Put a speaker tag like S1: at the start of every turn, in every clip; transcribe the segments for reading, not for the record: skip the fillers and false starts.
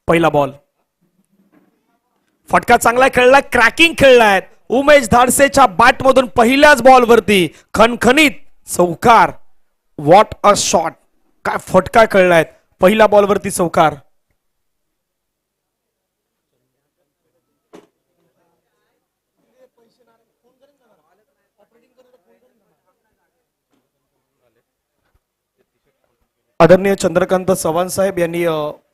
S1: पहिला बॉल, फटका चांगला खेळला, क्रॅकिंग खेळलाय उमेश धाडसेच्या बॅट मधून पहिल्याच बॉल वरती खणखणीत चौकार. व्हॉट अ शॉट, काय फटका खेळलाय पहिल्या बॉल वरती चौकार. आदरणीय चंद्रकांत चव्हाण साहेब यांनी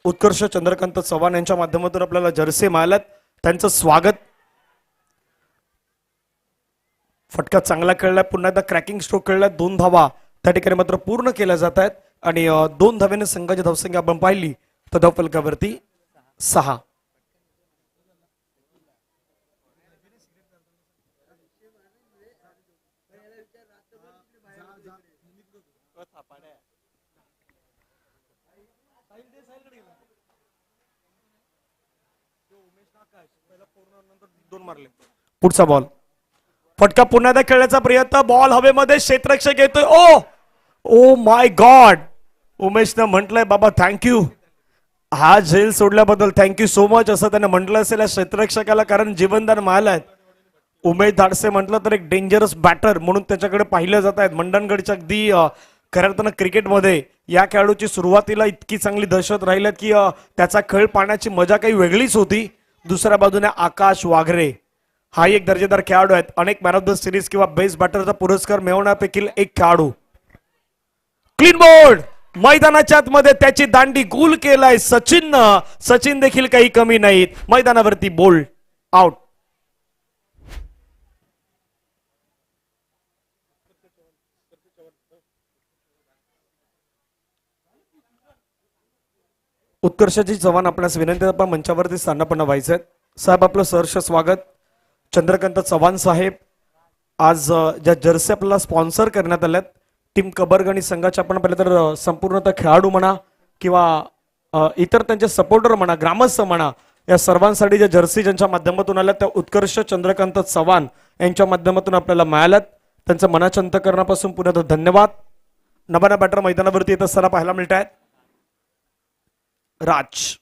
S1: उत्कर्ष चंद्रकांत चव्हाण यांच्या माध्यमातून आपल्याला जर्सी मिळाल्यात, त्यांचं स्वागत. फटका चांगला खेळलाय, पुन्हा एकदा क्रॅकिंग स्ट्रोक खेळलाय, 2 धावा त्या ठिकाणी मात्र पूर्ण केल्या जात आहेत आणि 2 धावेने संघाची धावसंख्या आपण पाहिली तर धावफलकावरती 6. पुढचा बॉल, फटका पुन्हा एकदा खेळण्याचा प्रयत्न, बॉल हवेमध्ये, क्षेत्ररक्षक येतोय. ओ ओ माय गॉड, उमेशनं म्हटलंय बाबा थँक्यू, हा झेल सोडल्याबद्दल थँक्यू सो मच असं त्याने म्हटलं असेल या क्षेत्ररक्षकाला, कारण जीवनदान मिळालंय. उमेश धाडसे म्हटलं तर एक डेंजरस बॅटर म्हणून त्याच्याकडे पाहिलं जात आहेत. मंडणगडच्या अगदी खऱ्या अर्थानं क्रिकेटमध्ये या खेळाडूची सुरुवातीला इतकी चांगली दहशत राहिली की त्याचा खेळ पाहण्याची मजा काही वेगळीच होती. दुसऱ्या बाजूने आकाश वाघरे हा एक दर्जेदार खेळाडू आहेत, अनेक मॅन ऑफ द सिरीज किंवा बेस्ट बॅटरचा पुरस्कार मिळवण्यापैकी एक खेळाडू. क्लीन बोर्ड, मैदानाच्या आतमध्ये त्याची दांडी गुल केलाय सचिन, सचिन देखील काही कमी नाहीत. मैदानावरती बोल्ड आउट. उत्कर्षाची चव्हाण आपल्यास विनंती आपण मंचावरती स्थानापन्न व्हायचंय. साहेब आपलं सहर्ष स्वागत. चंद्रकांत चव्हाण साहेब आज ज्या जर्सी आपल्याला स्पॉन्सर करण्यात आल्यात टीम कबर्ग आणि संघाच्या, आपण पाहिलं तर संपूर्णतः खेळाडू म्हणा किंवा इतर त्यांचे सपोर्टर म्हणा, ग्रामस्थ म्हणा, या सर्वांसाठी ज्या जर्सी ज्यांच्या माध्यमातून आल्या त्या उत्कर्ष चंद्रकांत चव्हाण यांच्या माध्यमातून आपल्याला मिळाल्यात. त्यांचं मनाच्या अंतःकरणापासून पुन्हा धन्यवाद. नव्यानं बॅटर मैदानावरती येत असताना पाहायला मिळत आहेत. राज,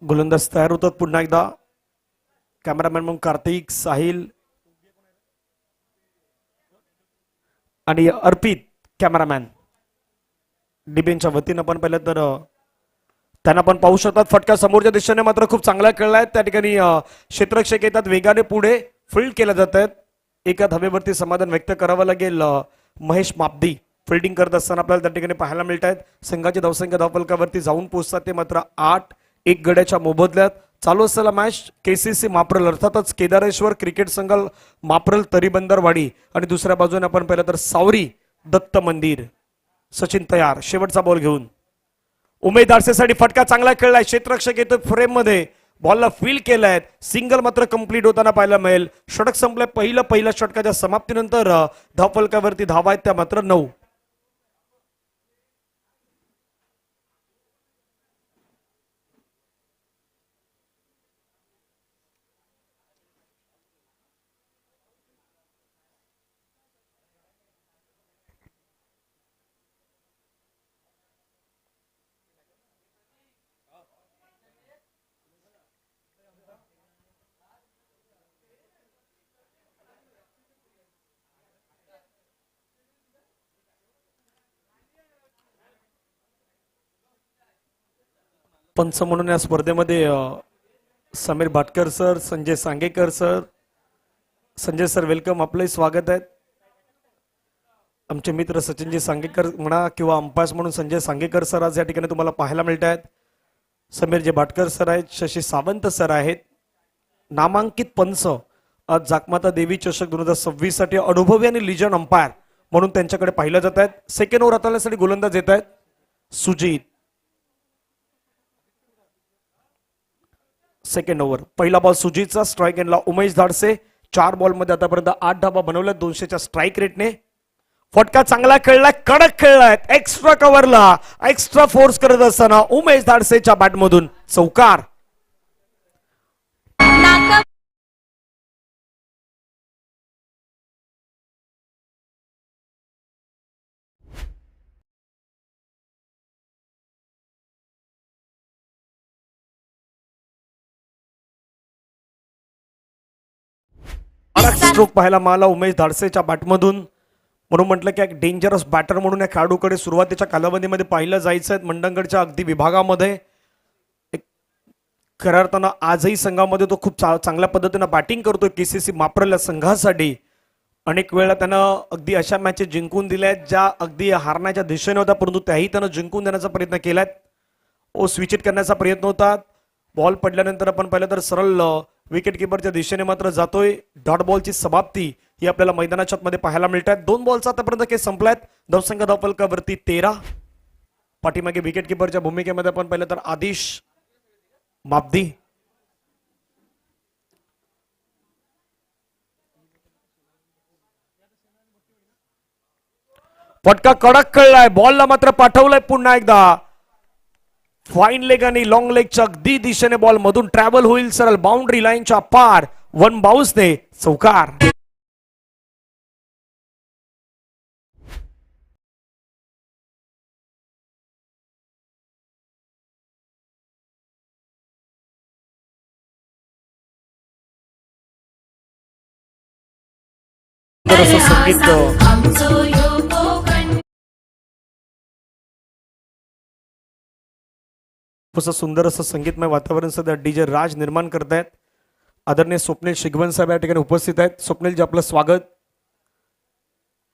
S1: गोलंदाज तयार होतात पुन्हा एकदा. कॅमेरामॅन म्हणून कार्तिक, साहिल आणि अर्पित कॅमेरामॅन डिबेंच्या वतीनं आपण पाहिलं तर त्यांना पण पाहू शकतात. फटका समोरच्या दिशेने मात्र खूप चांगला खेळलाय. त्या ठिकाणी क्षेत्ररक्षक येतात वेगाने पुढे, फील्ड केल्या जात आहेत. एका धावेवरती समाधान व्यक्त करावं लागेल. महेश मापदी फिल्डिंग करत असताना आपल्याला त्या ठिकाणी पाहायला मिळत आहेत. संघाची धावसंख्या धावफलकावरती जाऊन पोहोचतात ते मात्र 8, 1 गड्याच्या मोबदल्यात. चालू असलेला मॅच केसीसी माप्रल अर्थातच केदारेश्वर क्रिकेट संघ माप्रल तरीबंदरवाडी आणि दुसऱ्या बाजूने आपण पाहिलं तर सावरी दत्त मंदिर. सचिन तयार शेवटचा बॉल घेऊन. उमेश धाडसेसाठी फटका चांगला खेळलाय, क्षेत्ररक्षक येतो फ्रेम मध्ये, बॉलला फील केलाय, सिंगल मात्र कंप्लीट होताना पाहायला मिळेल. षटक संपलंय. पहिल्या षटकाच्या समाप्तीनंतर धावफलकावरती धावा आहेत त्या मात्र 9. पंच म्हणून या स्पर्धेमध्ये Sameer Bhatkar sir, Sanjay Sangekar sir. Sanjay sir welcome, आपलंही स्वागत आहे. आमचे मित्र सचिनजी सांगेकर म्हणा किंवा अंपायर्स म्हणून संजय सांगेकर सर आज या ठिकाणी तुम्हाला पाहायला मिळत आहेत. समीरजी भाटकर सर आहेत, शशी सावंत सर आहेत. नामांकित पंच आज जाकमाता देवी चषक 2026 साठी अनुभवी आणि लिजन अंपायर म्हणून त्यांच्याकडे पाहिलं जात आहेत. सेकंड ओव्हर हाताळण्यासाठी गोलंदाज येत आहेत सुजित. सेकंड ओव्हर, पहिला बॉल सुजितचा, स्ट्राईक एंडला उमेश धाडसे. 4 बॉलमध्ये आतापर्यंत 8 धावा बनवल्या 200च्या स्ट्राईक रेटने. फटका चांगला खेळलाय, कडक खेळलाय, एक्स्ट्रा कव्हरला एक्स्ट्रा फोर्स करत असताना उमेश धाडसेच्या बॅटमधून चौकार. स्ट्रोक पाहायला मिळाला उमेश धाडसेच्या बॅटमधून. म्हणून म्हटलं की एक डेंजरस बॅटर म्हणून या खेळाडूकडे सुरुवातीच्या कालावधीमध्ये पाहिलं जायचं आहे. मंडणगडच्या अगदी विभागामध्ये खऱ्या अर्थानं आजही संघामध्ये तो खूप चांगल्या पद्धतीनं बॅटिंग करतोय केसीसी माप्रल या संघासाठी. अनेक वेळा त्यानं अगदी अशा मॅचेस जिंकून दिल्या आहेत ज्या अगदी हारण्याच्या दिशेने होत्या, परंतु त्याही त्यानं जिंकून देण्याचा प्रयत्न केलाय. स्विच हिट करण्याचा प्रयत्न होता. बॉल पडल्यानंतर आपण पाहिलं तर सरळ विकेट किपरच्या दिशेने मात्र जातोय. डॉट बॉलची समाप्ती ही आपल्याला मैदानाच्या आतमध्ये पाहायला मिळतात. 2 बॉलचा आतापर्यंत केस संपलायत. धावसंख्या धावफलकावरती 13. पाठीमागे विकेट किपरच्या भूमिकेमध्ये आपण पाहिलं तर आदिश मापदी. फटका कडक खेळलाय. बॉलला मात्र पाठवलाय पुन्हा एकदा. फाईन लेग आणि लॉंग लेगच्या अगदी दिशेने बॉल मधून ट्रॅव्हल होईल सरळ बाउंड्री लाईनच्या पार. 1 बाउन्सने चौकार. संगीत सुंदर असं संगीतमय वातावरण सध्या डीजे राज निर्माण करतायत. आदरणीय स्वप्नील शिगवन साहेब या ठिकाणी उपस्थित आहेत. स्वप्नीलजी आपलं स्वागत.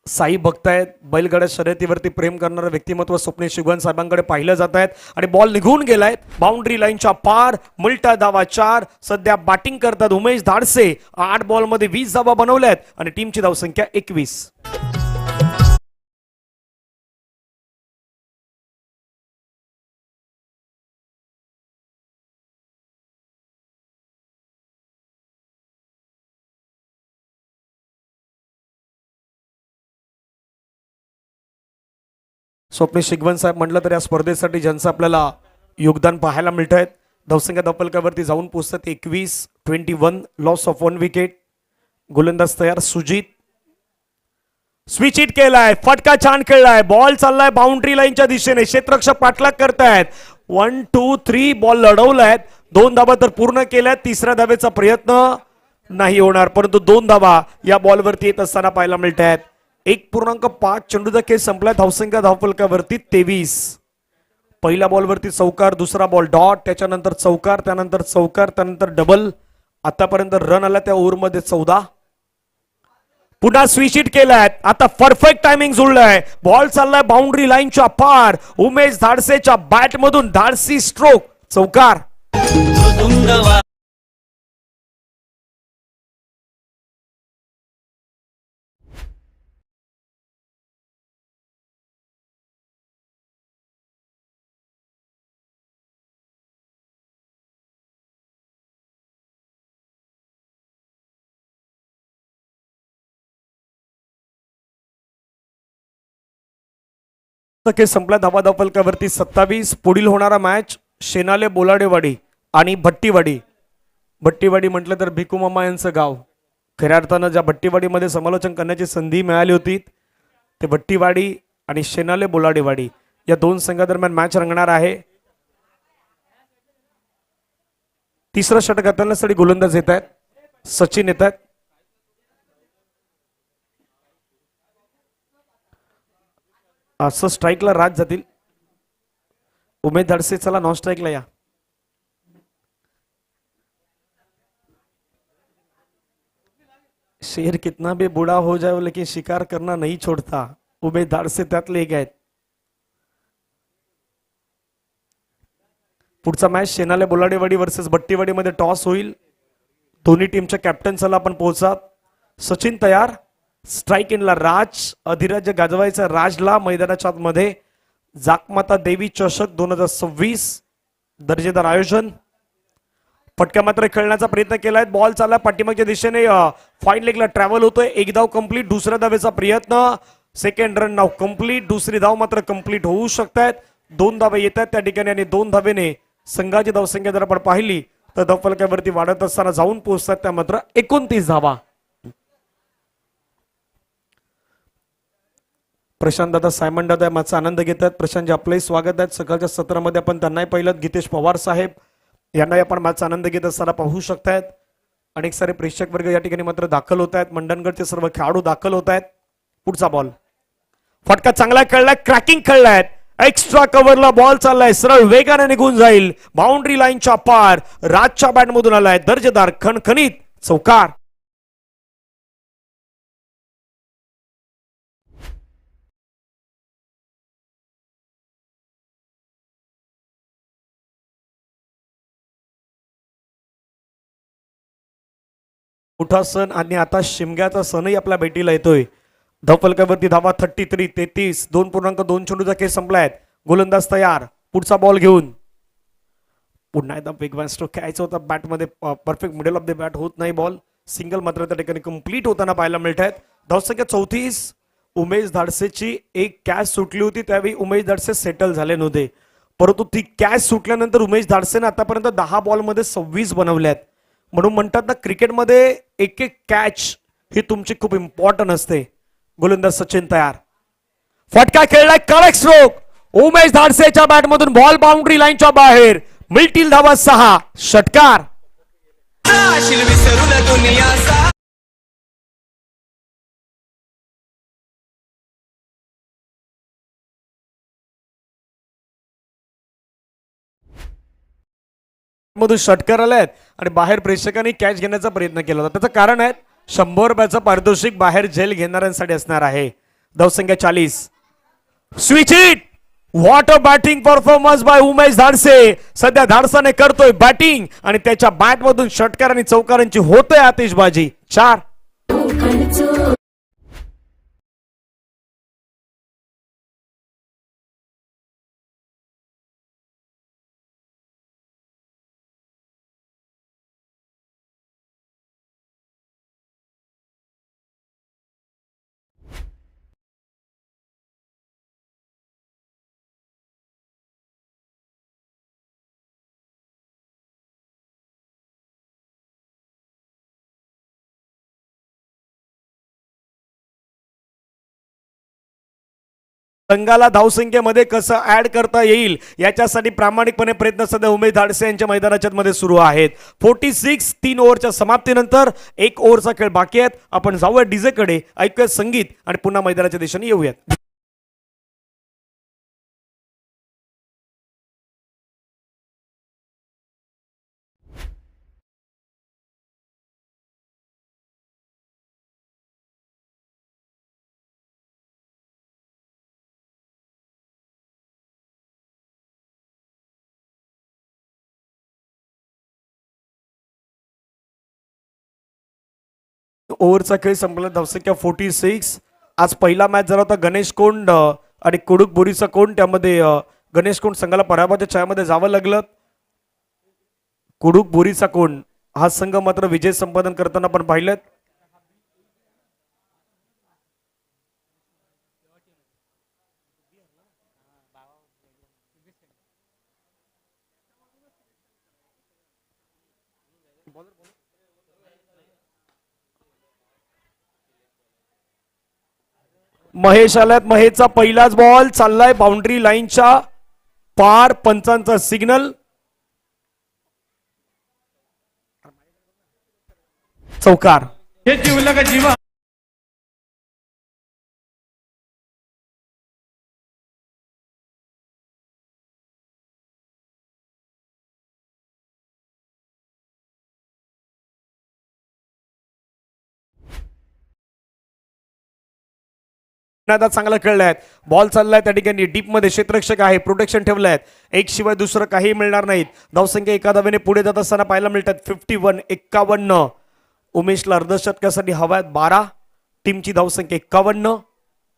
S1: साई भक्त आहेत. बैलगाड्या शर्यतीवरती प्रेम करणारं व्यक्तिमत्व स्वप्नील शिगवन साहेबांकडे पाहिलं जात आहेत. आणि बॉल निघून गेलाय बाउंड्री लाईनच्या पार. मुलटा धावा 4. सध्या बॅटिंग करतात उमेश धाडसे. 8 बॉलमध्ये 20 धावा बनवल्यात आणि टीमची धावसंख्या 21. स्वप्नील शिगवन साहेब म्हटलं तर या स्पर्धेसाठी ज्यांचं आपल्याला योगदान पाहायला मिळत आहेत. धावसंख्या धावफलकावरती जाऊन पोहोचतात 21. 21 लॉस ऑफ 1 विकेट. गोलंदाज तयार सुजित. स्विच हिट केलाय. फटका छान खेळलाय. बॉल चाललाय बाउंड्री लाईनच्या दिशेने. क्षेत्ररक्षक पाठलाग करतायत. 1 2 3 बॉल लढवलायत. 2 धावा तर पूर्ण केल्यात. तिसऱ्या धावेचा प्रयत्न नाही होणार, परंतु 2 धावा या बॉलवरती येत असताना पाहायला मिळत आहेत. 1.5 चेंडूचा खेळ संपलाय. धावसंख्या धावफलकावरती 23. पहिल्या बॉलवरती चौकार, दुसरा बॉल डॉट, त्याच्यानंतर चौकार, त्यानंतर चौकार, त्यानंतर डबल. आतापर्यंत रन आला त्या ओव्हरमध्ये 14. पुन्हा स्विच हिट केलाय. आता परफेक्ट टायमिंग जुळलाय. बॉल चाललाय बाउंड्री लाईनच्या पार. उमेश धाडसेच्या बॅट मधून धाडसी स्ट्रोक चौकार. संपला. धावा धावफलकावरती 27. पुढील होणारा मॅच शेनाले बोलाडेवाडी आणि भट्टीवाडी. भट्टीवाडी म्हटलं तर भिकूमामा यांचं गाव. खऱ्या अर्थानं ज्या भट्टीवाडीमध्ये समालोचन करण्याची संधी मिळाली होती ते भट्टीवाडी आणि शेनाले बोलाडेवाडी या 2 संघादरम्यान मॅच रंगणार आहे. तिसरं षटक हाताळण्यासाठी गोलंदाज येत आहेत. सचिन येत आहेत. असं स्ट्राईकला राज जातील. उमेश धाडसे चला नॉन स्ट्राईकला या. शेर कितना भी बूढ़ा हो जाए लेकिन शिकार करना नहीं छोड़ता. उमेश धाडसे त्यातले एक आहेत. पुढचा मॅच शेनाले बोलाडेवाडी वर्सेस भट्टीवाडी मध्ये टॉस होईल. दोन्ही टीमच्या कॅप्टन्सला आपण पोहोचा. सचिन तयार. स्ट्राइक इनला राज. अधिराज्य गाजवायचा राजला. मैदानाच्या आतमध्ये जाकमाता देवी चषक 2026 दर्जेदार आयोजन. फटका मात्र खेळण्याचा प्रयत्न केलाय. बॉल चालला पाठीमागच्या दिशेने. फाईन लेगला ट्रॅव्हल होतोय. 1 धाव कंप्लीट. दुसऱ्या धावेचा प्रयत्न. सेकंड रन नाव कंप्लीट. दुसरी धाव मात्र कंप्लीट होऊ शकतात. 2 धावे येतात त्या ठिकाणी आणि 2 धावेने संघाची धावसंख्या जर आपण पाहिली तर धावफलकावरती वाढत असताना जाऊन पोहोचतात त्या मात्र 29 धावा. प्रशांत दादा, सायमन दादा माझा आनंद घेतात. प्रशांतजी आपलंही स्वागत आहे. सकाळच्या सत्रामध्ये आपण त्यांनाही पाहिलं. गीतेश पवार साहेब यांनाही आपण माझा आनंद घेत असताना पाहू शकतायत. अनेक सारे प्रेक्षक वर्ग या ठिकाणी मात्र दाखल होत आहेत. मंडणगडचे सर्व खेळाडू दाखल होत आहेत. पुढचा बॉल फटका चांगला खेळलाय, क्रॅकिंग खेळलाय, एक्स्ट्रा कव्हरला बॉल चाललाय, सरळ वेगाने निघून जाईल बाउंड्री लाईनच्या पार. राजच्या बॅट मधून आलाय दर्जेदार खणखणीत चौकार. मोठा सण आणि आता शिमग्याचा सणही आपल्या भेटीला येतोय. धावफलकावरती धावा 33 2.2 चेंडूचा खेळ संपलाय. गोलंदाज तयार पुढचा बॉल घेऊन. पुन्हा एकदा वेगवान स्ट्रोक खेळायचा होता बॅटमध्ये, perfect middle of the bat होत नाही बॉल. सिंगल मात्र त्या ठिकाणी कंप्लीट होताना पाहायला मिळत आहेत. धावसंख्या 34. उमेश धाडसेची एक कॅच सुटली होती, त्यावेळी उमेश धाडसे सेटल झाले नव्हते, परंतु ती कॅच सुटल्यानंतर उमेश धाडसेने आतापर्यंत 10 बॉलमध्ये 26 बनवल्यात. म्हणून म्हणतात ना, क्रिकेटमध्ये एक एक कॅच ही तुमची खूप इम्पॉर्टंट असते. गोलंदाज सचिन तयार, फटका खेळलाय, करेक्ट स्ट्रोक. उमेश धाडसेच्या बॅटमधून बॉल बाउंड्री लाईनच्या बाहेर. मिळतील धावा 6. षटकार. मधून षटकार आले आहेत आणि बाहेर प्रेक्षकांनी कॅच घेण्याचा प्रयत्न केला होता. त्याचं कारण आहे 100 रुपयाचं पारितोषिक बाहेर जेल घेणाऱ्यांसाठी असणार आहे. धावसंख्या 40. Switch it. What a batting performance by Umesh Dhadse. सध्या धाडसाने करतोय बॅटिंग आणि त्याच्या बॅट मधून षटकार आणि चौकारांची होतोय आतिषबाजी. 4. संघाला धावसंख्येमध्ये कसं ऍड करता येईल याच्यासाठी प्रामाणिकपणे प्रयत्न सध्या उमेश धाडसे यांच्या मैदानाच्या मध्ये सुरू आहेत. 46. 3 ओव्हरच्या समाप्तीनंतर 1 ओव्हरचा खेळ बाकी आहेत. आपण जाऊया डीजे कडे, ऐकूया संगीत आणि पुन्हा मैदानाच्या दिशेने येऊयात. ओव्हरचा खेळ संपला. धावसंख्या 46. आज पहिला मॅच झाला होता गणेश कोंड आणि कुडूक बोरीचा कोंड. त्यामध्ये गणेश कोंड संघाला पराभवाच्या छायामध्ये जावं लागलं. कुडूक बोरीचा कोंड हा संघ मात्र विजय संपादन करताना पण पाहिलं. महेश आल्यात. महेशचा पहिलाच बॉल चाललाय बाउंड्री लाईनच्या पार. पंचांचा सिग्नल. चौकार.
S2: हे जीवला का जीवा.
S1: चांगला खेळलाय. बॉल चाललाय त्या ठिकाणी डीप मध्ये. क्षेत्ररक्षक आहे, प्रोटेक्शन ठेवलंय. एक शिवाय दुसरं काही मिळणार नाहीत. धावसंख्या एका धावेने पुढे जात असताना पाहायला मिळतात. 51. 51. उमेशला अर्धशतकासाठी हवायत 12. टीमची धावसंख्या 51.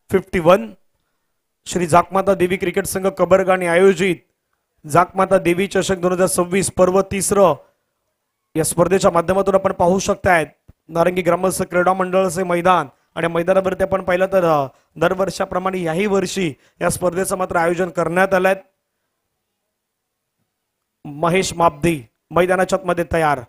S1: 51. श्री जाकमाता देवी क्रिकेट संघ कबरगाणी आयोजित जाकमाता देवी चषक 2026 पर्व 3 या स्पर्धेच्या माध्यमातून आपण पाहू शकतायत नारंगी ग्रामस्थ क्रीडा मंडळाचे मैदान. आणि मैदानावरती आपण पाहिलं तर दरवर्षाप्रमाणे याही वर्षी या स्पर्धेचं मात्र आयोजन करण्यात आलंय. महेश मापदी मैदानाच्या मध्ये तयार.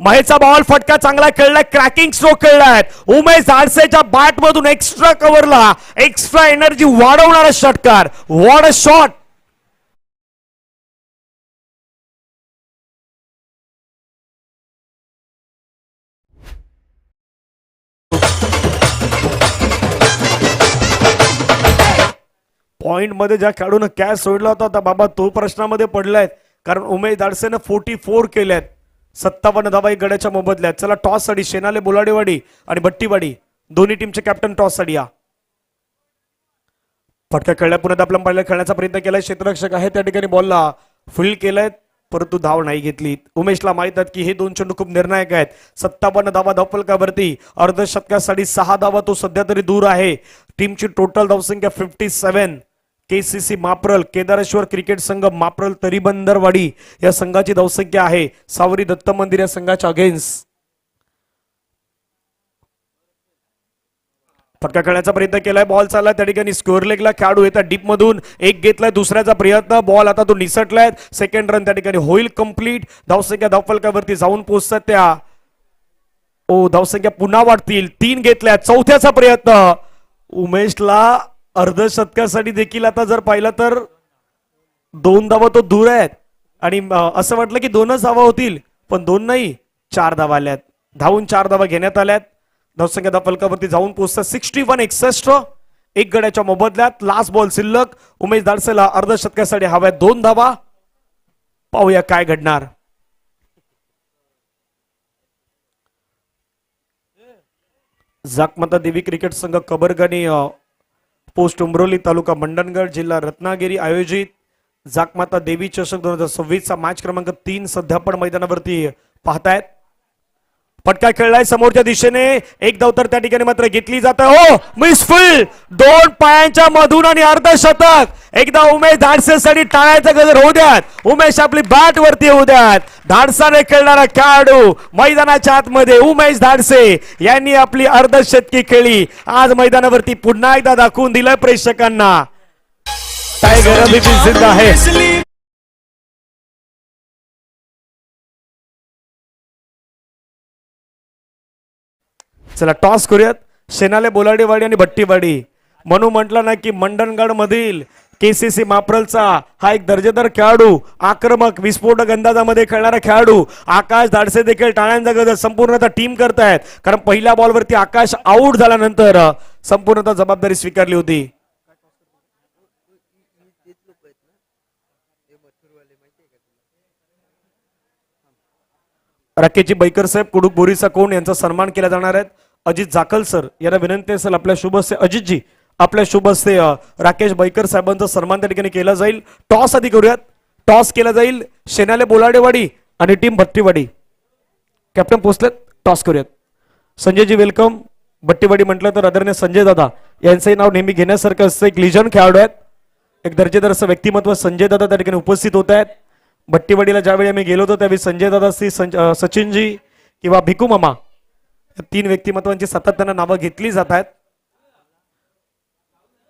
S1: महेशचा बॉल फटका चांगला खेळलाय, क्रॅकिंग स्ट्रोक खेळलाय. उमेश धाडसेच्या बॅट मधून एक्स्ट्रा कव्हरला एक्स्ट्रा एनर्जी वाढवणारा षटकार. What a shot. पॉइंट मध्ये ज्या खेळाडून कॅच सोडला होता आता बाबा तो प्रश्नामध्ये पडलाय, कारण उमेश धाडसेनं 44 केल्यात. 57 धावा एक गड्याच्या मोबदल्यात. चला टॉस साठी शेनाले बोलाडेवाडी आणि भट्टीवाडी दोन्ही टीमचे कॅप्टन टॉस साठी या. फटका खेळल्या पुन्हा आपल्या पहिल्या खेळण्याचा प्रयत्न केलाय. क्षेत्ररक्षक आहे त्या ठिकाणी बॉलला फील्ड केलाय परंतु धाव नाही घेतली. उमेशला माहित आहेत की हे दोन चेंडू खूप निर्णायक आहेत. 57 धावा धावफलकावरती, अर्धशतकासाठी 6 धावा तो सध्या तरी दूर आहे. टीमची टोटल धावसंख्या 57. केसीसी माप्रल केदारेश्वर क्रिकेट संघ माप्रल तरीबंदरवाडी या संघाची धावसंख्या आहे. सावरी दत्त मंदिर या संघाच्या अगेन्स्ट. फटका खेळण्याचा प्रयत्न केलाय. बॉल चालला त्या ठिकाणी स्क्वेअर लेगला खेळाडू येतात डीप मधून. एक घेतलाय दुसऱ्याचा प्रयत्न. बॉल आता तो निसटलाय. सेकंड रन त्या ठिकाणी होईल कंप्लीट. धावसंख्या धावफलकावरती जाऊन पोहोचतात त्या. धावसंख्या पुन्हा वाढतील. 3 घेतल्या. चौथ्याचा प्रयत्न. उमेशला अर्धशतकासाठी देखील आता जर पाहिलं तर 2 धावा तो दूर आहेत आणि असं वाटलं की 2च धावा होतील पण 2 नाही 4 धावा आल्यात. धावून 4 धावा घेण्यात आल्यात. धावसंख्या फलकावरती जाऊन पोहोचतात 61-61. एक गड्याच्या मोबदल्यात लास्ट बॉल शिल्लक. उमेश धाडसेला अर्धशतकासाठी हव्यात 2 धावा. पाहूया काय घडणार. जाकमाता देवी क्रिकेट संघ कबरगानी पोस्ट उमरोली तालुका मंडणगड जिल्हा रत्नागिरी आयोजित जाकमाता देवी चषक 2026 चा मॅच क्रमांक 3 सध्या पण मैदानावरती पाहतायत. फटका खेळलाय समोरच्या दिशेने. एक धाव तर त्या ठिकाणी मात्र घेतली जाते. मिसफिल्ड 2 पायांच्या मधून आणि अर्धशतक. एकदा उमेश धाडसेसाठी टाळायचा गजर होऊ द्यात. उमेश आपली बॅट वरती होऊ द्यात. धाडसाने खेळणारा खेळाडू मैदानाच्या आतमध्ये उमेश धाडसे यांनी आपली अर्धशतकी खेळी आज मैदानावरती पुन्हा एकदा दाखवून दिलंय प्रेक्षकांना. टायगर अभी भी जिंदा है. चला टॉस करूयात. शेनाले बोलाडेवाडी आणि भट्टीवाडी. म्हणून म्हटलं ना की मंडणगड मधील केसीसी माप्रलचा हा एक दर्जेदार खेळाडू, आक्रमक विस्फोटक अंदाजामध्ये खेळणारा खेळाडू आकाश धाडसे देखील टाळ्यांचा गजर संपूर्णतः टीम करतायत. कारण पहिल्या बॉलवरती आकाश आउट झाल्यानंतर संपूर्णतः जबाबदारी स्वीकारली होती. राकेशजी बैकर साहेब कुडूक बोरीचा कोण यांचा सन्मान केला जाणार आहे. अजित जाकल सर यांना विनंती असेल आपल्या शुभ हस्ते अजितजी आपल्या शुभ हस्ते राकेश बैकर साहेबांचा सन्मान त्या ठिकाणी केला जाईल. टॉस आधी करूयात. टॉस केला जाईल. शेनाले बोलाडेवाडी आणि टीम भट्टीवाडी. कॅप्टन पोचलेत. टॉस करूयात. संजयजी वेलकम. भट्टीवाडी म्हटलं तर आदरणीय संजय दादा यांचंही नाव नेहमी घेण्यासारखं असतं. एक लिजंड खेळाडू आहेत. एक दर्जेदार असं व्यक्तिमत्व संजय दादा त्या ठिकाणी उपस्थित होत आहेत. भट्टीवाडीला ज्यावेळी आम्ही गेलो होतो त्यावेळी संजय दादा सचिनजी किंवा भिकू मामा 3 व्यक्तिमत्वांची सातत्यानं नावं घेतली जात आहेत.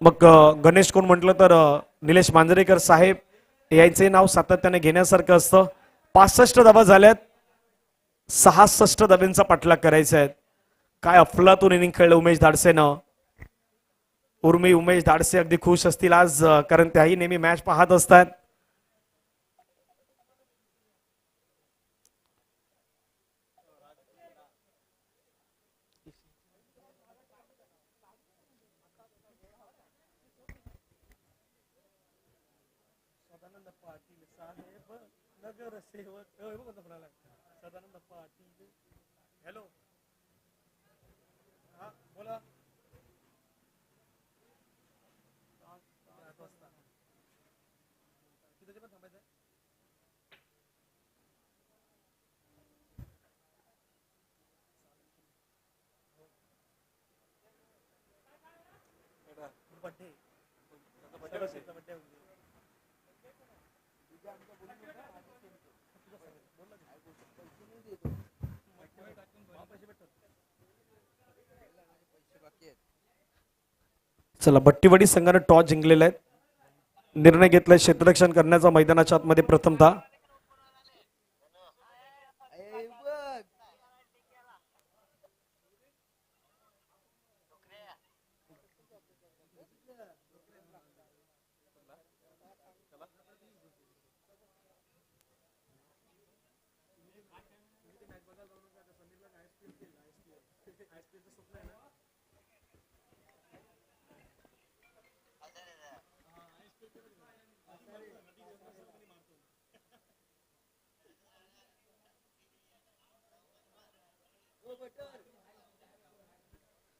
S1: मग गणेश कोण म्हटलं तर निलेश मांजरेकर साहेब यांचे नाव सातत्याने घेण्यासारखं असतं. 65 धावा झाल्यात. 66 धाब्यांचा पाठलाग करायचा आहे. काय अफलातून इनिंग खेळलं उमेश धाडसेनं. उर्मी उमेश धाडसे अगदी खुश असतील आज कारण त्याही नेहमी मॅच पाहत असतात. हॅलो बोला. चला भट्टीवाडी संघाने टॉस जिंकलेला आहे. निर्णय घेतलाय क्षेत्ररक्षण करण्याचा मैदानाच्या आतमध्ये प्रथमतः.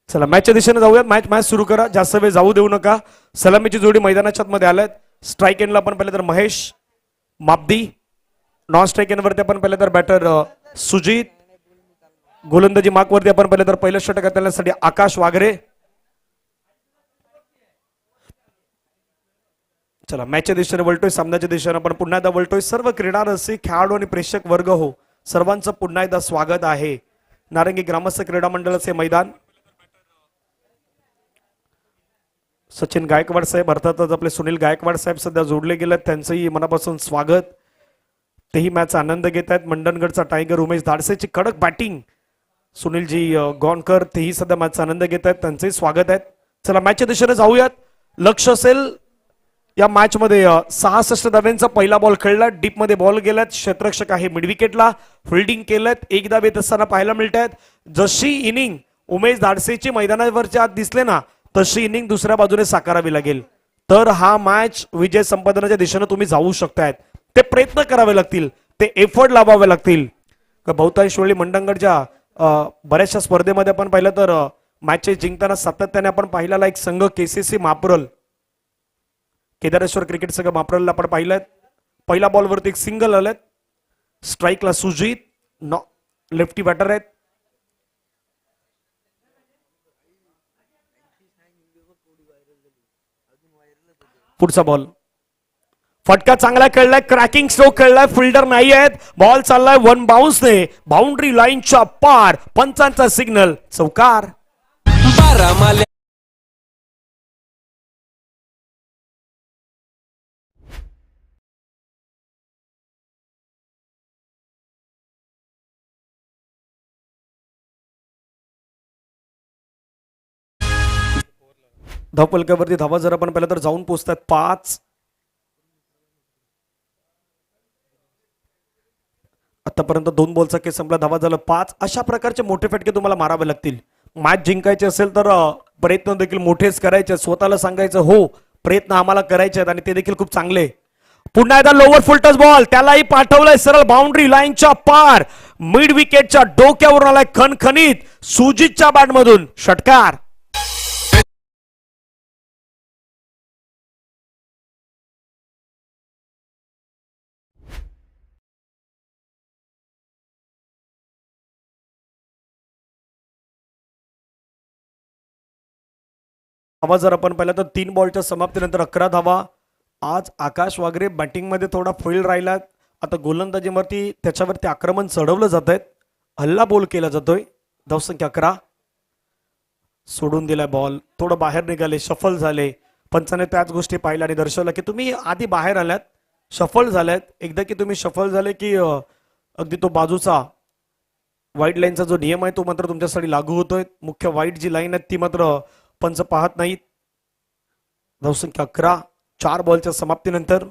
S1: चला मॅचच्या दिशेने जाऊयात. मॅच मॅच सुरू करा, जास्त वेळ जाऊ देऊ नका. सलामीची जोडी मैदानाच्या मध्ये आल्यात. स्ट्राईक एंडला आपण पाहिलं तर महेश मापदी, नॉन स्ट्राईक एंड वरती आपण पाहिलं तर बॅटर सुजित, गोलंदाजी मार्क वरती आपण पाहिलं तर पहिलं षटक करण्यासाठी आकाश वागरे. चला मॅचच्या दिशेने वळतोय, सामन्याच्या दिशेने आपण पुन्हा एकदा वळतोय. सर्व क्रीडा रसिक, खेळाडू आणि प्रेक्षक वर्ग हो, सर्वांचं पुन्हा एकदा स्वागत आहे नारंगी ग्रामस्थ क्रीडा मंडळाचे मैदान. सचिन गायकवाड साहेब, अर्थातच आपले सुनील गायकवाड साहेब सध्या जोडले गेले, त्यांचंही मनापासून स्वागत. तेही मॅचचा आनंद घेत आहेत. मंडणगडचा टायगर उमेश धाडसेची कडक बॅटिंग, सुनीलजी गॉनकर तेही सध्या मॅचचा आनंद घेत आहेत, त्यांचंही स्वागत आहे. चला मॅचच्या दिशेने जाऊयात. लक्ष असेल या मॅच मध्ये 66 धाब्यांचा पहिला बॉल खेळला, डीप मध्ये बॉल गेलात. क्षेत्ररक्षक आहे मिड विकेटला, फिल्डिंग केलं, एक धाव येत असताना पाहायला मिळत आहेत. जशी इनिंग उमेश धाडसेची मैदानावरच्या आत दिसले ना, तशी इनिंग दुसऱ्या बाजूने साकारावी लागेल, तर हा मॅच विजय संपादनाच्या दिशेने तुम्ही जाऊ शकतायत. ते प्रयत्न करावे लागतील, ते एफर्ट लावावे लागतील. बहुतांश वेळी मंडणगडच्या बऱ्याचशा स्पर्धेमध्ये आपण पाहिलं तर मॅचेस जिंकताना सातत्याने आपण पाहिलेला एक संघ केसीसी मापरल, केदारेश्वर क्रिकेट संघ मापरलला आपण पाहिलं. पहिला बॉलवरती एक सिंगल आलेत. स्ट्राईकला सुजित, लेफ्टी बॅटर आहेत. पुढचा बॉल, फटका चांगला खेळलाय, क्रॅकिंग स्ट्रोक खेळलाय, फिल्डर नाही आहेत. बॉल चाललाय वन बाउन्सने बाउंड्री लाईनच्या पार, पंचांचा सिग्नल, चौकार. धावपलकावरती धावा जर आपण पाहिलं तर जाऊन पोहोचतात 5. आतापर्यंत 2 बॉलचा केस संपला, धावा झालं 5. अशा प्रकारचे मोठे फटके तुम्हाला मारावे लागतील. मॅच जिंकायचे असेल तर प्रयत्न देखील मोठेच करायचे. स्वतःला सांगायचं हो प्रयत्न आम्हाला करायचे आहेत आणि ते देखील खूप चांगले. पुन्हा एकदा लोअर फुल टच बॉल, त्यालाही पाठवलंय सरळ बाउंड्री लाईनच्या पार, मिड विकेटच्या डोक्यावरून आलाय खणखणीत सुजितच्या बॅटमधून षटकार. धावा जर आपण पाहिलं तर 3 बॉलच्या समाप्तीनंतर 11 धावा. आज आकाश वागरे बॅटिंग मध्ये थोडा फेल राहिला. आता गोलंदाजीवरती त्याच्यावरती आक्रमण चढवलं जात आहे, हल्ला बोल केला जातोय. धावसंख्या 11. सोडून दिलाय बॉल, थोडं बाहेर निघाले, शफल झाले. पंचाने त्याच गोष्टी पाहिल्या आणि दर्शवलं की तुम्ही आधी बाहेर आल्यात, शफल झाल्यात. एकदा की तुम्ही शफल झाले की अगदी तो बाजूचा वाईट लाईनचा जो नियम आहे तो मात्र तुमच्यासाठी लागू होतोय. मुख्य वाईट जी लाईन आहे ती मात्र पंच पाहत नाहीत. धावसंख्या 11, 4 बॉलच्या समाप्तीनंतर.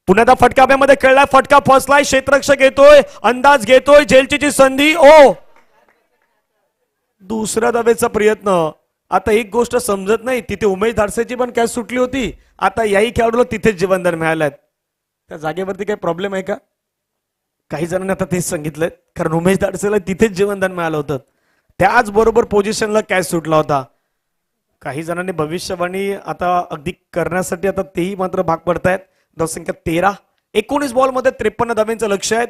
S1: पुन्हा फटकाब्यामध्ये खेळलाय, फटका फसलाय, क्षेत्ररक्षक येतोय, अंदाज घेतोय, झेलची संधी. ओ दुसऱ्या धावेचा प्रयत्न. आता एक गोष्ट समजत नाही, तिथे उमेश धाडसेची पण कॅच सुटली होती, आता याही खेळाडूला तिथेच जीवनदान मिळाल्यात. त्या जागेवरती काही प्रॉब्लेम आहे का? काही जणांनी आता तेच सांगितलंय, कारण उमेश धाडसेला तिथेच जीवनदान मिळालं होतं, त्याचबरोबर पोझिशनला कॅच सुटला होता. काही जणांनी भविष्यवाणी आता अगदी करण्यासाठी आता तेही मात्र भाग पडतायत. धावसंख्या 13. 19 बॉल मध्ये 53 धाब्यांचं लक्ष आहे.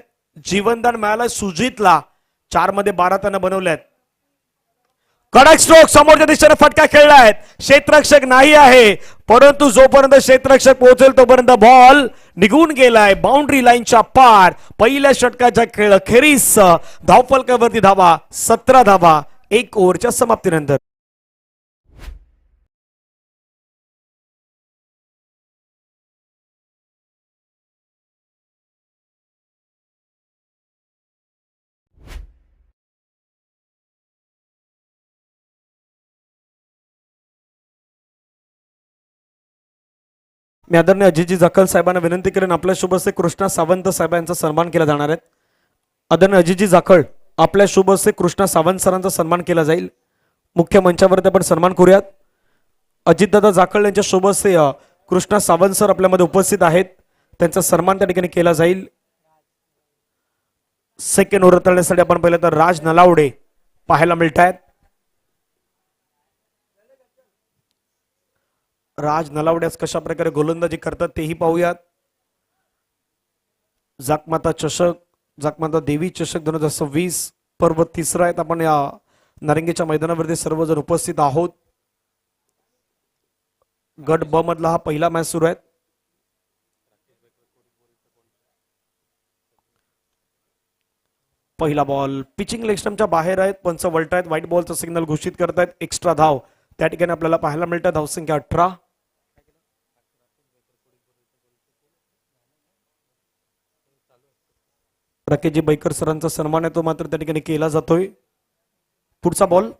S1: जीवनदान मिळालं सुजितला, 4 मध्ये 12 त्यानं बनवल्यात. कडक स्ट्रोक, समोरच्या दिशेने फटका खेळलाय, क्षेत्ररक्षक नाही आहे, परंतु जोपर्यंत क्षेत्ररक्षक पोहोचेल तोपर्यंत बॉल निघून गेलाय बाउंड्री लाईनच्या पार. पहिल्या षटकाच्या खेळ अखेरीस धावफलकावरती धावा 17 धावा 1 ओव्हरच्या समाप्तीनंतर. मी आदरणीय अजितजी जाखल साहेबांना विनंती करेन, आपल्या शुभ हस्ते कृष्णा सावंत साहेबांचा सन्मान केला जाणार आहे. आदरणीय अजितजी जाखळ, आपल्या शुभ हस्ते कृष्णा सावंत सरांचा सन्मान केला जाईल. मुख्य मंचावरती आपण सन्मान करूयात. अजितदादा जाखळ यांच्या शुभ हस्ते कृष्णा सावंत सर आपल्यामध्ये उपस्थित आहेत, त्यांचा सन्मान त्या ठिकाणी केला जाईल. सेकंड ओव्हर तळण्यासाठी आपण पाहिलं तर राज नलावडे पाहायला मिळत आहेत. राज नलावडे कशा प्रकारे गोलंदाजी करतात तेही पाहूयात. जाकमाता चषक, जाकमाता देवी चषक 2026 पर्व तिसरा आहेत. आपण या नारंगीच्या मैदानावरती सर्वजण उपस्थित आहोत. गट ब मधला हा पहिला मॅच सुरू आहे. पहिला बॉल पिचिंग लेग स्टंपच्या बाहेर आहेत. पंच वळतायत, व्हाईट बॉलचा सिग्नल घोषित करतायत. एक्स्ट्रा धाव त्या ठिकाणी आपल्याला पाहायला मिळतात. धावसंख्या 18. राकेशजी बैकर सरांचा सन्मान आहे तो मात्र त्या ठिकाणी केला जातोय. पुढचा बॉल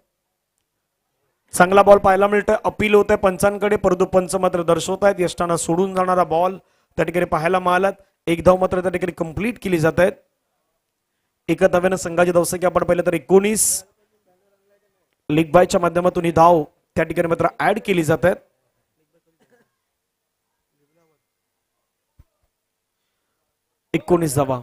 S1: चांगला बॉल पाहायला मिळतोय. अपील होत आहे पंचांकडे, परंतु पंच मात्र दर्शवत आहेत यष्टांना सोडून जाणारा बॉल त्या ठिकाणी पाहायला मिळाला. एक धाव मात्र त्या ठिकाणी कंप्लीट केली जात आहेत. एका धाव्यानं संघाची धावसंख्या आपण पाहिलं तर 19. लीग बायच्या माध्यमातून ही धाव त्या ठिकाणी मात्र ऍड केली जात आहेत. 19 धावा.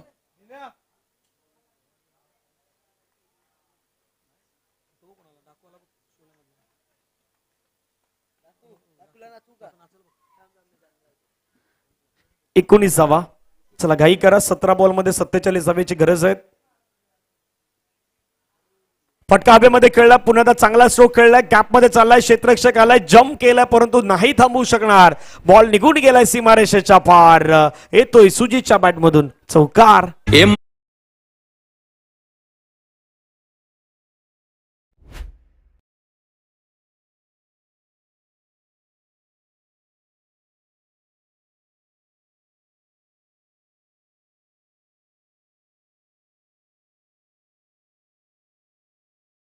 S1: एकोणीस धावा. चला घाई करा. 17 बॉल मध्ये 47 धावेची गरज आहे. फटका हवेमध्ये खेळला, पुन्हा चांगला स्ट्रोक खेळलाय, गॅप मध्ये चाललाय, क्षेत्ररक्षक आलाय, जम्प केलाय परंतु नाही थांबू शकणार. बॉल निघून गेलाय सीमारेषेच्या पार. येतोय सुजितच्या बॅट मधून चौकार.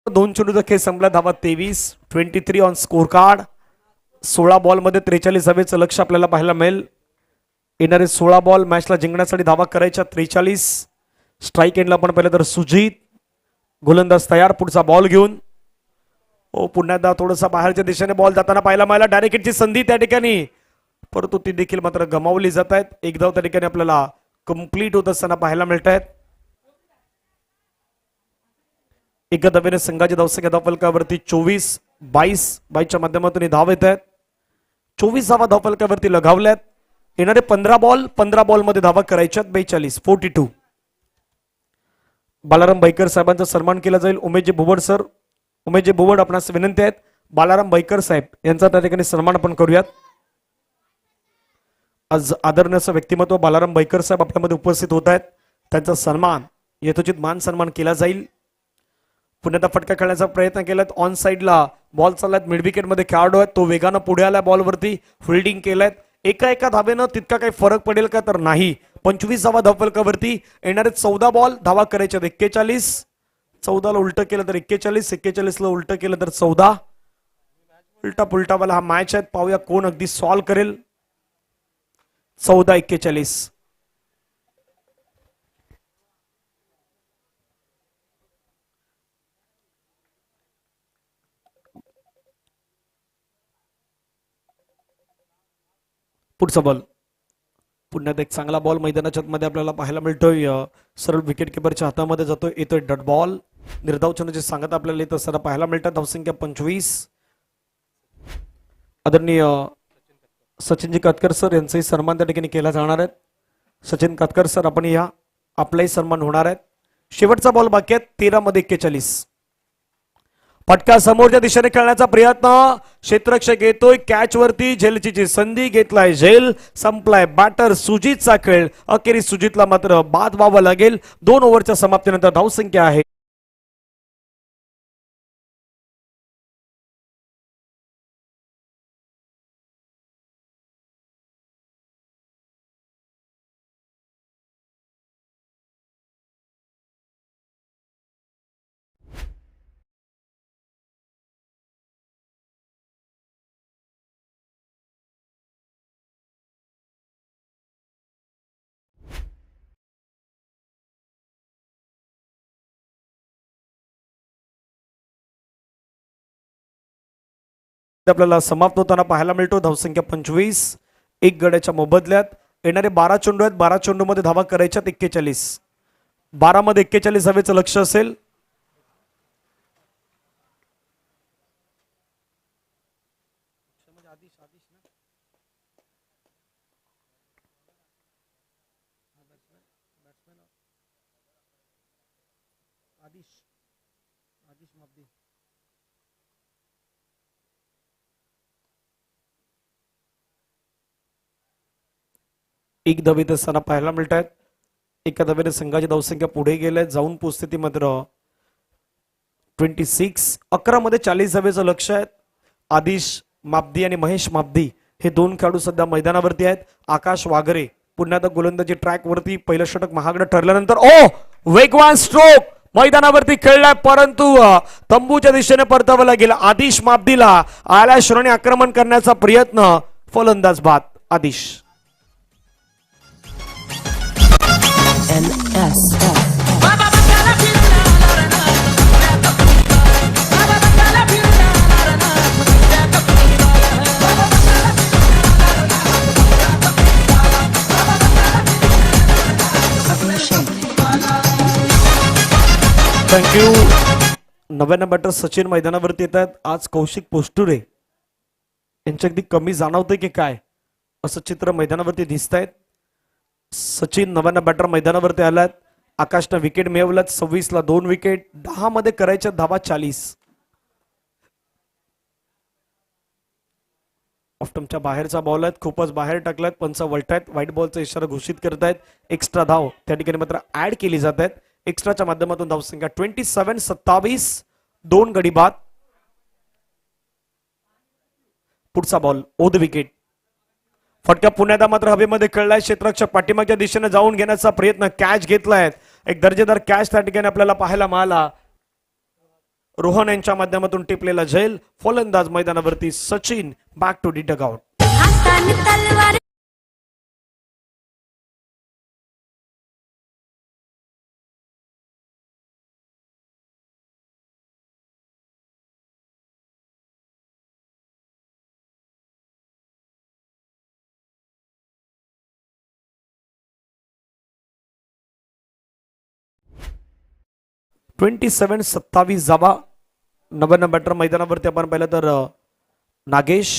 S1: दोन चेंडूचा खेळ संपला. धावा 23. 23 ऑन स्कोर कार्ड. 16 बॉल मध्ये 43 धावेचं लक्ष आपल्याला पाहायला मिळेल. येणारे 16 बॉल मॅचला जिंकण्यासाठी धावा करायच्या 43. स्ट्राईक एंडला आपण पाहिलं तर सुजित गोलंदाज तयार पुढचा बॉल घेऊन. पुन्हा एकदा थोडासा बाहेरच्या दिशेने बॉल जाताना पाहायला मिळाला. डायरेक्ट हिटची संधी त्या ठिकाणी, परंतु ती देखील मात्र गमावली जात आहेत. एक धाव त्या ठिकाणी आपल्याला कंप्लीट होत असताना पाहायला मिळत आहेत. एका धावेने संघाची धावसंख्या धावफलकावरती 24. 22च्या माध्यमातून धाव येत आहेत. 24 धावा धावफलकावरती लगावल्यात. येणारे 15 बॉल मध्ये धावा करायच्यात 42. 42. बालाराम बैकर साहेबांचा सन्मान केला जाईल. उमेशजी भुवड सर, उमेशजी भुवड आपणास विनंती आहेत. बालाराम बैकर साहेब यांचा त्या ठिकाणी सन्मान आपण करूयात. आज आदरणीय असं व्यक्तिमत्व बालाराम बैकर साहेब आपल्यामध्ये उपस्थित होत आहेत. त्यांचा सन्मान यथोचित मान सन्मान केला जाईल. पुन्हा फटका खेळण्याचा प्रयत्न केलात. ऑन साइडला बॉल चाललाय, मिड विकेट मध्ये खेळाडू आहेत, तो वेगानं पुढे आलाय, बॉलवरती फिल्डिंग केलाय. एका धावेनं तितका काही फरक पडेल का तर नाही. 25 धावा धावफलकावरती. येणारे 14 बॉल धावा करायच्या 41. 14 ला उलट केलं तर 41, 41 ला उलट केलं तर 14. उलटा पुलटावाला हा मॅच आहे. पाहूया कोण अगदी सॉल्व करेल. 14-41. पुढचा बॉल. पुन्हा एक चांगला बॉल मैदानाच्या मध्ये आपल्याला पाहायला मिळतोय. सरळ विकेट किपरच्या हातामध्ये जातोय. येतोय डॉट बॉल. निर्धाव चंद्राची सांगत आपल्याला येत असताना पाहायला मिळतात. धावसंख्या 25. आदरणीय सचिनजी कातकर सर यांचाही सन्मान त्या ठिकाणी केला जाणार आहे. सचिन कातकर सर आपण या, आपलाही सन्मान होणार आहे. शेवटचा बॉल बाकी आहे. 13 मध्ये 41. फटका समोरच्या दिशेने खेळण्याचा प्रयत्न. क्षेत्ररक्षक येतोय कॅच वरती. झेलची संधी घेतलाय झेल. संपलाय बॅटर सुजितचा खेळ. अखेरीस सुजितला मात्र बाद व्हावं लागेल. 2 ओव्हरच्या समाप्तीनंतर धावसंख्या आहे आपल्याला समाप्त होताना पाहायला मिळतो. धावसंख्या 25. 1 गड्याच्या मोबदल्यात. येणारे 12 चेंडू आहेत. 12 चेंडू मध्ये धावा करायच्या 41. 12 मध्ये 41 धावेचं लक्ष असेल. एक धावेत असताना पाहायला मिळत आहेत. एका धावेने संघाची धावसंख्या पुढे गेले जाऊन पोचस्थिती मात्र 26. 11 मध्ये 40 धावेचं लक्ष आहे. आदिश मापदी आणि महेश मापदी हे दोन खेळाडू सध्या मैदानावरती आहेत. आकाश वागरे पुन्हा एकदा गोलंदाजी ट्रॅक वरती पहिलं षटक महागडं ठरल्यानंतर वेगवान स्ट्रोक मैदानावरती खेळलाय, परंतु तंबूच्या दिशेने परतावला गेला. आदिश मापदीला आल्या श्रेणी आक्रमण करण्याचा प्रयत्न, फलंदाज बाद आदिश. थँक्यू. 99 बॅटर सचिन मैदानावरती येत आहेत. आज कौशिक पोस्टुरे यांच्या अगदी कमी जाणवतंय की काय असं चित्र मैदानावरती दिसत आहेत. सचिन 99 बॅटर मैदानावरती आलात. आकाशनं विकेट मिळवल्यात. 26 ला 2 विकेट. 10 मध्ये करायच्या धावा 40. ऑफ्टमच्या बाहेरचा बॉल आहेत, खूपच बाहेर टाकलायत. पंच वळतायत, व्हाईट बॉलचा इशारा घोषित करतायत. एक्स्ट्रा धाव त्या ठिकाणी मात्र ऍड केली जात आहेत. एक्स्ट्राच्या माध्यमातून धावसंख्या 27-27, 2 गडी बाद. पुढचा बॉल ओद विकेट. फटका पुण्यात मात्र हवेमध्ये खेळलाय. क्षेत्ररक्षक पाठीमागच्या दिशेने जाऊन घेण्याचा प्रयत्न, कॅच घेतलाय. एक दर्जेदार कॅच त्या ठिकाणी आपल्याला पाहायला मिळाला. रोहन यांच्या माध्यमातून टिपलेला झेल. फलंदाज मैदानावरती Sachin. Back to the dugout. (27) 27 जावा. 99 बॅटर मैदानावरती आपण पाहिलं तर नागेश,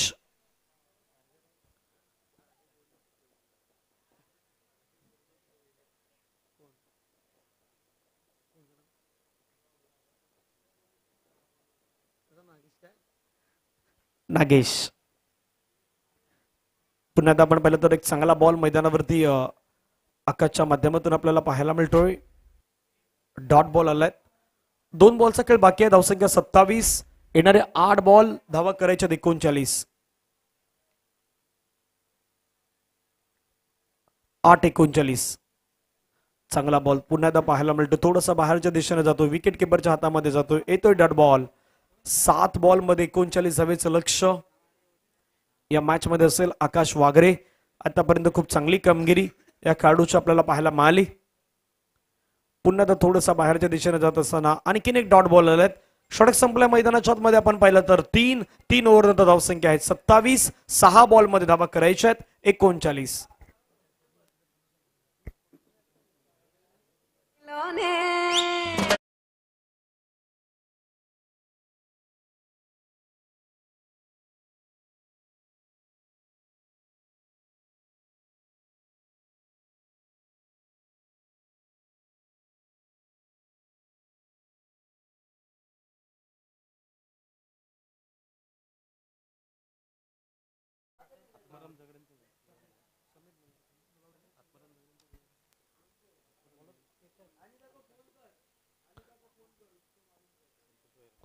S1: पुन्हा एकदा आपण पाहिलं तर एक चांगला बॉल मैदानावरती आकाशच्या माध्यमातून आपल्याला पाहायला मिळतोय. डॉट बॉल आलाय. 2 बॉलचा खेळ बाकी आहे. धावसंख्या 27. येणारे 8 बॉल, धावा करायच्या 39. 8-39. चांगला बॉल पुन्हा एकदा पाहायला मिळतो. थोडासा बाहेरच्या दिशेने जातो, विकेट किपरच्या हातामध्ये जातो. येतोय डॉट बॉल. 7 बॉल मध्ये 39 धावेचं लक्ष या मॅच मध्ये असेल. आकाश वागरे आतापर्यंत खूप चांगली कामगिरी या खेळाडूची आपल्याला पाहायला मिळाली. पुन्हा तर थोडंसं बाहेरच्या दिशेने जात असताना आणखीन एक डॉट बॉल आलेत. षटक संपल्या मैदानाच्या आतमध्ये आपण पाहिलं तर 3 ओव्हर नंतर धावसंख्या आहे 27. 6 बॉल मध्ये धावा करायच्या आहेत 39.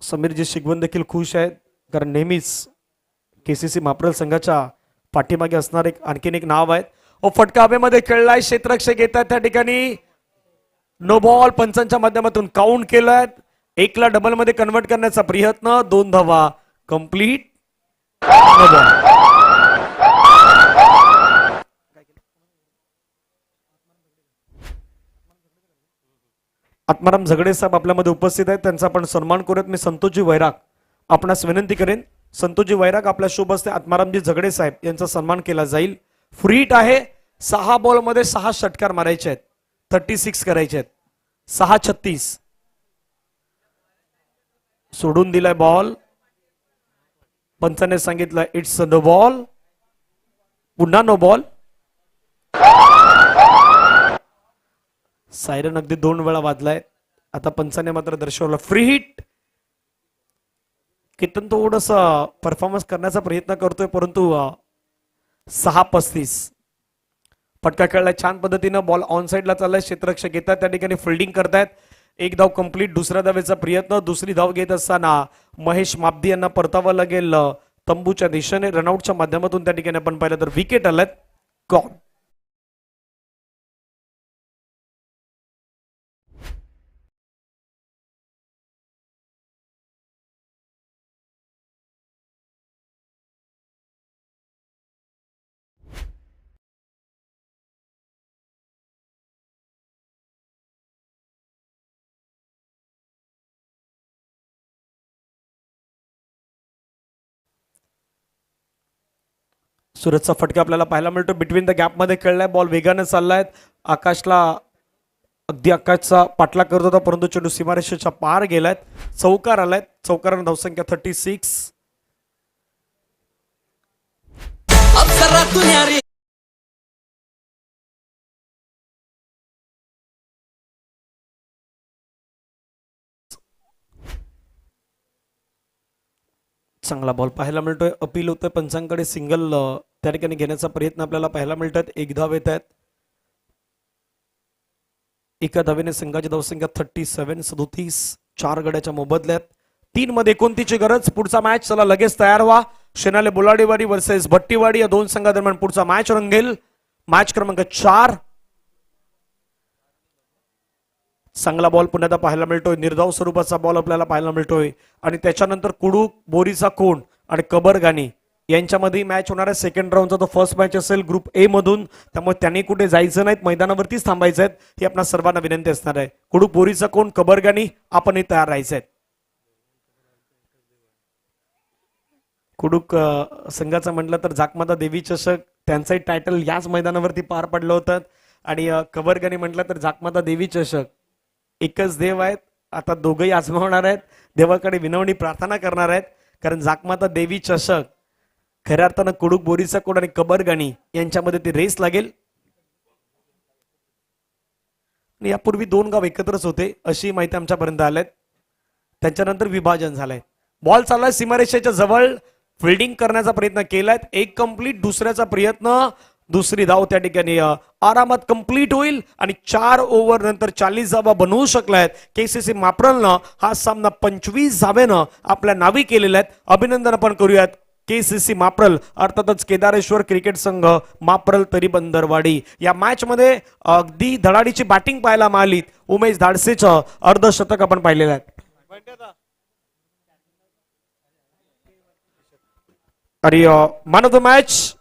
S1: समीरजी शिगवण देखील खुश आहेत, कारण नेहमीच केसीसी माप्रल संघाच्या पाठीमागे असणार आणखीन एक नाव आहे. फटका हवेमध्ये खेळलाय. क्षेत्ररक्षक येतात त्या ठिकाणी. नो बॉल पंचांच्या माध्यमातून काउंट केलाय. 1 ला डबल मध्ये कन्वर्ट करण्याचा प्रयत्न. 2 धावा कंप्लीट. No ball. आत्माराम झगडे साहेब आपल्यामध्ये उपस्थित आहेत, त्यांचा आपण सन्मान करूयात. मी संतोषजी वैराग आपणास विनंती करेन. संतोषजी वैराग आपल्या शुभ हस्ते आत्मारामजी झगडे साहेब यांचा सन्मान केला जाईल. फ्री हिट आहे. 6 बॉल मध्ये 6 षटकार मारायचे आहेत. 36 करायचे आहेत. 6-36. सोडून दिलाय बॉल. पंचाने सांगितलं इट्स नो बॉल. पुन्हा नो बॉल. सायरन अगदी 2 वेळा वाजलाय. आता पंचाने मात्र दर्शवलं फ्री हिट. कितन थोडस परफॉर्मन्स करण्याचा प्रयत्न करतोय परंतु 6-35. फटका खेळलाय छान पद्धतीनं. बॉल ऑन साइडला चाललाय. क्षेत्ररक्षक येतात त्या ठिकाणी फिल्डिंग करतायत. एक धाव कंप्लीट. दुसऱ्या धावेचा प्रयत्न. दुसरी धाव घेत असताना महेश माबदी यांना परतावं लागेल तंबूच्या दिशेने. रनआउटच्या माध्यमातून त्या ठिकाणी आपण पाहिलं तर विकेट आल्यात. गॉन. सुरतचा फटका आपल्याला पाहायला मिळतो. बिटवीन द गॅप मध्ये खेळलाय. बॉल वेगाने चाललाय. आकाशला अगदी आकाशचा पाठलाग करत होता परंतु चेंडू सीमारेषेच्या पार गेलाय. चौकार आलाय. चौकारानं धावसंख्या 36. चांगला बॉल पाहायला मिळतोय. अपील होतोय पंचांकडे. सिंगल त्या ठिकाणी घेण्याचा प्रयत्न आपल्याला पाहायला मिळतात. एक धाव येत आहेत. एका धावेने संघाची धावसंख्या 37. 4 गड्याच्या मोबदल्यात 3 मध्ये 29 ची गरज. पुढचा मॅच चला लगेच तयार व्हा. शेनाले बोलाडीवाडी वर्सेस भट्टीवाडी या दोन संघादरम्यान पुढचा मॅच रंगेल. मॅच क्रमांक 4. चांगला बॉल पुन्हा पाहायला मिळतोय. निर्धाव स्वरूपाचा बॉल आपल्याला पाहायला मिळतोय आणि त्याच्यानंतर कुडूक, बोरीचा कोण आणि कबरगानी यांच्यामध्ये मॅच होणार आहे. सेकंड राऊंडचा तो फर्स्ट मॅच असेल ग्रुप ए मधून. त्यामुळे त्यांनी कुठे जायचं नाहीत. मैदानावरतीच थांबायचं आहेत ही आपल्या सर्वांना विनंती असणार आहे. कुडूक, बोरीचा कोण, कबरगानी आपणही तयार राहायचं आहे. कुडूक संघाचं म्हटलं तर जाकमाता देवी चषक त्यांचंही टायटल याच मैदानावरती पार पडलं होतं आणि कबरगानी म्हटलं तर जाकमाता देवी चषक. एकच देव आहेत. आता दोघंही आजमावणार आहेत. देवाकडे विनवणी प्रार्थना करणार आहेत कारण जाकमाता देवी चषक खऱ्या अर्थानं कुडूक, बोरीचा कोड आणि कबरगानी यांच्यामध्ये ती रेस लागेल. यापूर्वी 2 गाव एकत्रच होते अशी माहिती आमच्यापर्यंत आल्यात. त्याच्यानंतर विभाजन झालंय. बॉल चाललाय सीमारेषेच्या जवळ. फिल्डिंग करण्याचा प्रयत्न केलाय. एक कंप्लीट. दुसऱ्याचा प्रयत्न. दुसरी धाव त्या ठिकाणी आरामात कंप्लीट होईल आणि 4 ओव्हर नंतर 40 धावा बनवू शकल्यात. केसीसी माप्रलनं हा सामना 25 धावेनं आपल्या नावी केलेला आहे. अभिनंदन आपण करूयात केसीसी माप्रल अर्थातच केदारेश्वर क्रिकेट संघ माप्रल तरी बंदरवाडी. या मॅच मध्ये अगदी धडाडीची बॅटिंग पाहायला मिळाली. उमेश धाडसेचं अर्धशतक आपण पाहिलेलं आहे. आणि मॅन ऑफ द मॅच